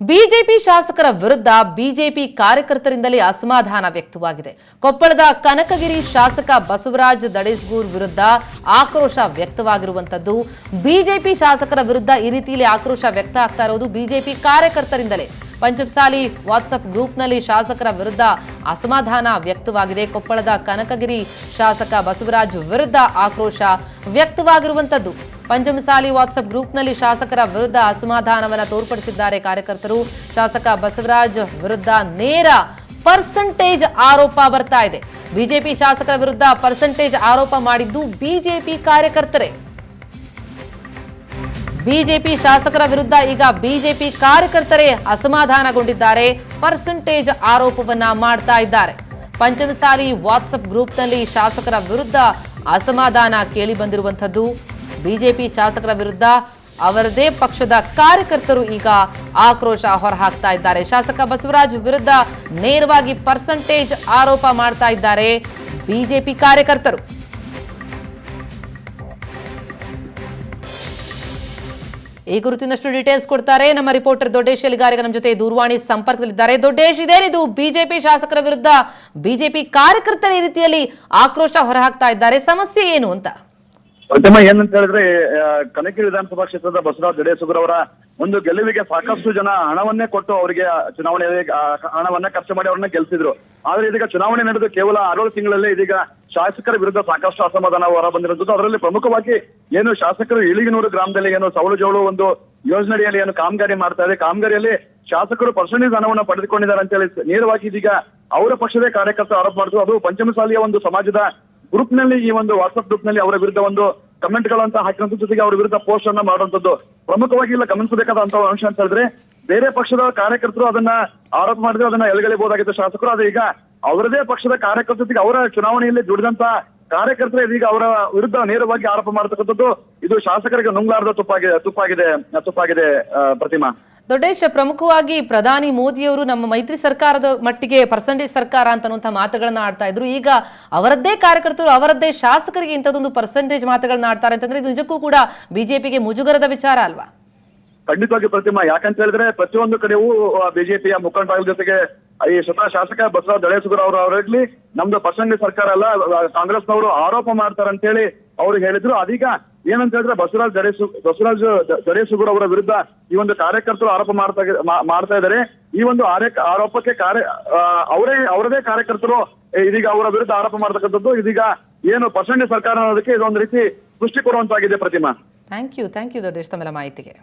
BJP ಶಾಸಕರ ವಿರುದ್ಧ BJP ಕಾರ್ಯಕರ್ತರಿಂದಲೇ ಅಸಮಾಧಾನ ವ್ಯಕ್ತವಾಗಿದೆ. ಕೊಪ್ಪಳದ ಕನಕಗಿರಿ ಶಾಸಕ ಬಸವರಾಜ ದಡೇಸೂಗೂರ್ ವಿರುದ್ಧ ಆಕ್ರೋಶ ವ್ಯಕ್ತವಾಗಿರುವಂತದ್ದು. ಬಿಜೆಪಿ ಶಾಸಕರ ವಿರುದ್ಧ ಈ ರೀತಿಯಲ್ಲಿ ಆಕ್ರೋಶ ವ್ಯಕ್ತ ಆಗ್ತಾ ಇರೋದು ಬಿಜೆಪಿ ಕಾರ್ಯಕರ್ತರಿಂದಲೇ. ಪಂಚಮಸಾಲಿ ವಾಟ್ಸ್ಆಪ್ ಗ್ರೂಪ್ನಲ್ಲಿ ಶಾಸಕರ ವಿರುದ್ಧ ಅಸಮಾಧಾನ ವ್ಯಕ್ತವಾಗಿದೆ. ಕೊಪ್ಪಳದ ಕನಕಗಿರಿ ಶಾಸಕ ಬಸವರಾಜ್ ವಿರುದ್ಧ ಆಕ್ರೋಶ ವ್ಯಕ್ತವಾಗಿರುವಂತದ್ದು. ಪಂಚಮಸಾಲಿ ವಾಟ್ಸ್ಆಪ್ ಗ್ರೂಪ್ನಲ್ಲಿ ಶಾಸಕರ ವಿರುದ್ಧ ಅಸಮಾಧಾನವನ್ನು ತೋರ್ಪಡಿಸಿದ್ದಾರೆ ಕಾರ್ಯಕರ್ತರು. ಶಾಸಕ ಬಸವರಾಜ್ ವಿರುದ್ಧ ನೇರ ಪರ್ಸೆಂಟೇಜ್ ಆರೋಪ ಬರ್ತಾ ಇದೆ. ಬಿಜೆಪಿ ಶಾಸಕರ ವಿರುದ್ಧ ಪರ್ಸೆಂಟೇಜ್ ಆರೋಪ ಮಾಡಿದ್ದು ಬಿಜೆಪಿ ಕಾರ್ಯಕರ್ತರೇ. ಬಿಜೆಪಿ ಶಾಸಕರ ವಿರುದ್ಧ ಈಗ ಬಿಜೆಪಿ ಕಾರ್ಯಕರ್ತರೇ ಅಸಮಾಧಾನಗೊಂಡಿದ್ದಾರೆ. ಪರ್ಸೆಂಟೇಜ್ ಆರೋಪವನ್ನ ಮಾಡ್ತಾ ಇದ್ದಾರೆ. ಪಂಚಮಸಾಲಿ ವಾಟ್ಸ್ಆಪ್ ಗ್ರೂಪ್ನಲ್ಲಿ ಶಾಸಕರ ವಿರುದ್ಧ ಅಸಮಾಧಾನ ಕೇಳಿ ಬಂದಿರುವಂತದ್ದು. ಬಿಜೆಪಿ ಶಾಸಕರ ವಿರುದ್ಧ ಅವರದೇ ಪಕ್ಷದ ಕಾರ್ಯಕರ್ತರು ಈಗ ಆಕ್ರೋಶ ಹೊರಹಾಕ್ತಾ ಇದ್ದಾರೆ. ಶಾಸಕ ಬಸವರಾಜ್ ವಿರುದ್ಧ ನೇರವಾಗಿ ಪರ್ಸೆಂಟೇಜ್ ಆರೋಪ ಮಾಡ್ತಾ ಇದ್ದಾರೆ ಬಿಜೆಪಿ ಕಾರ್ಯಕರ್ತರು. ಈ ಕುರಿತಿನಷ್ಟು ಡೀಟೇಲ್ಸ್ ಕೊಡ್ತಾರೆ ನಮ್ಮ ರಿಪೋರ್ಟರ್ ದೊಡ್ಡೇಶ್ ಎಲಿಗಾರಿಗ ನಮ್ಮ ಜೊತೆ ದೂರವಾಣಿ ಸಂಪರ್ಕದಲ್ಲಿದ್ದಾರೆ. ದೊಡ್ಡೇಶ್, ಇದೇನಿದು ಬಿಜೆಪಿ ಶಾಸಕರ ವಿರುದ್ಧ ಬಿಜೆಪಿ ಕಾರ್ಯಕರ್ತರ ಈ ರೀತಿಯಲ್ಲಿ ಆಕ್ರೋಶ ಹೊರಹಾಕ್ತಾ ಇದ್ದಾರೆ, ಸಮಸ್ಯೆ ಏನು ಅಂತ? ಪ್ರಥಮ ಏನಂತ ಹೇಳಿದ್ರೆ, ಕನಕಗಿರಿ ವಿಧಾನಸಭಾ ಕ್ಷೇತ್ರದ ಬಸವರಾಜ ದಡೇಸೂಗೂರ್ ಅವರ ಒಂದು ಗೆಲುವಿಗೆ ಸಾಕಷ್ಟು ಜನ ಹಣವನ್ನೇ ಕೊಟ್ಟು ಅವರಿಗೆ ಚುನಾವಣೆ ಹಣವನ್ನ ಖರ್ಚು ಮಾಡಿ ಅವ್ರನ್ನ ಗೆಲ್ಸಿದ್ರು. ಆದ್ರೆ ಇದೀಗ ಚುನಾವಣೆ ನಡೆದು ಕೇವಲ 6 ತಿಂಗಳಲ್ಲೇ ಇದೀಗ ಶಾಸಕರ ವಿರುದ್ಧ ಸಾಕಷ್ಟು ಅಸಮಾಧಾನ ಹೊರ ಬಂದಿರುವಂತದ್ದು. ಅದರಲ್ಲಿ ಪ್ರಮುಖವಾಗಿ ಏನು ಶಾಸಕರು ಇಳಿಗನೂರು ಗ್ರಾಮದಲ್ಲಿ ಏನು ಸವಳು ಜೋಳು ಒಂದು ಯೋಜನೆಯಲ್ಲಿ ಏನು ಕಾಮಗಾರಿ ಮಾಡ್ತಾ ಇದೆ, ಕಾಮಗಾರಿಯಲ್ಲಿ ಶಾಸಕರು ಪರ್ಸೆಂಟೇಜ್ ಹಣವನ್ನು ಪಡೆದುಕೊಂಡಿದ್ದಾರೆ ಅಂತ ಹೇಳಿ ನೇರವಾಗಿ ಇದೀಗ ಅವರ ಪಕ್ಷದ ಕಾರ್ಯಕರ್ತರು ಆರೋಪ ಮಾಡಿದ್ರು. ಅದು ಪಂಚಮಸಾಲಿಯ ಒಂದು ಸಮಾಜದ ಗ್ರೂಪ್ ನಲ್ಲಿ, ಈ ಒಂದು ವಾಟ್ಸ್ಆಪ್ ಗ್ರೂಪ್ ನಲ್ಲಿ ಅವರ ವಿರುದ್ಧ ಒಂದು ಕಮೆಂಟ್ ಗಳಂತ ಹಾಕಿರುವಂತ ಜೊತೆಗೆ ಅವರ ವಿರುದ್ಧ ಪೋಸ್ಟ್ ಅನ್ನ ಮಾಡುವಂತದ್ದು. ಪ್ರಮುಖವಾಗಿ ಇಲ್ಲ ಗಮನಿಸಬೇಕಾದಂತ ಅಂಶ ಅಂತ ಹೇಳಿದ್ರೆ, ಬೇರೆ ಪಕ್ಷದ ಕಾರ್ಯಕರ್ತರು ಅದನ್ನ ಆರೋಪ ಮಾಡಿದ್ರೆ ಅದನ್ನ ಎಳಗಲಿಬಹುದಾಗಿದ್ದ ಶಾಸಕರು, ಆದ್ರೆ ಈಗ ಅವರದೇ ಪಕ್ಷದ ಕಾರ್ಯಕರ್ತರ ಜೊತೆಗೆ ಅವರ ಚುನಾವಣೆಯಲ್ಲಿ ದುಡಿದಂತ ಕಾರ್ಯಕರ್ತರು ಇದೀಗ ಅವರ ವಿರುದ್ಧ ನೇರವಾಗಿ ಆರೋಪ ಮಾಡತಕ್ಕಂಥದ್ದು. ಇದು ಶಾಸಕರಿಗೆ ನುಂಗ್ಲಾರದ ತುಪ್ಪಾಗಿದೆ ಪ್ರತಿಮಾ. ದೊಡ್ಡೇಶ್, ಪ್ರಮುಖವಾಗಿ ಪ್ರಧಾನಿ ಮೋದಿಯವರು ನಮ್ಮ ಮೈತ್ರಿ ಸರ್ಕಾರದ ಮಟ್ಟಿಗೆ ಪರ್ಸೆಂಟೇಜ್ ಸರ್ಕಾರ ಅಂತನ್ನುವಂಥ ಮಾತುಗಳನ್ನ ಆಡ್ತಾ ಇದ್ರು. ಈಗ ಅವರದ್ದೇ ಕಾರ್ಯಕರ್ತರು ಅವರದ್ದೇ ಶಾಸಕರಿಗೆ ಇಂಥದ್ದೊಂದು ಪರ್ಸೆಂಟೇಜ್ ಮಾತುಗಳನ್ನ ಆಡ್ತಾರೆ ಅಂತಂದ್ರೆ ಇದು ನಿಜಕ್ಕೂ ಕೂಡ ಬಿಜೆಪಿಗೆ ಮುಜುಗರದ ವಿಚಾರ ಅಲ್ವಾ? ಖಂಡಿತವಾಗಿ ಪ್ರತಿಮಾ. ಯಾಕಂತ ಹೇಳಿದ್ರೆ ಪ್ರತಿಯೊಂದು ಕಡೆಯೂ ಬಿಜೆಪಿಯ ಮುಖಂಡರ ಜೊತೆಗೆ ಈ ಸ್ವತಃ ಶಾಸಕ ಬಸವರಾಜ ದಡೇಸೂಗೂರ್ ಅವರಾಗ್ಲಿ ನಮ್ದು ಪರ್ಸೆಂಟೇಜ್ ಸರ್ಕಾರ ಅಲ್ಲ, ಕಾಂಗ್ರೆಸ್ನವರು ಆರೋಪ ಮಾಡ್ತಾರೆ ಅಂತ ಹೇಳಿ ಅವ್ರು ಹೇಳಿದ್ರು. ಅದೀಗ ಏನಂತ ಹೇಳಿದ್ರೆ ಬಸವರಾಜ ದಡೇಸೂಗೂರ್ ಅವರ ವಿರುದ್ಧ ಈ ಒಂದು ಕಾರ್ಯಕರ್ತರು ಆರೋಪ ಮಾಡ್ತಾ ಇದ್ದಾರೆ. ಈ ಒಂದು ಆರೋಪಕ್ಕೆ ಅವರದೇ ಕಾರ್ಯಕರ್ತರು ಇದೀಗ ಅವರ ವಿರುದ್ಧ ಆರೋಪ ಮಾಡ್ತಕ್ಕಂಥದ್ದು. ಇದೀಗ ಏನು ಪರ್ಸೆಂಟೇಜ್ ಸರ್ಕಾರ ಅನ್ನೋದಕ್ಕೆ ಇದೊಂದು ರೀತಿ ದೃಷ್ಟಿ ಕೊಡುವಂತಾಗಿದೆ ಪ್ರತಿಮಾ. ಥ್ಯಾಂಕ್ ಯು ದೊಡ್ಡೇಶ್ ತಮ್ಮೆಲ್ಲ ಮಾಹಿತಿಗೆ.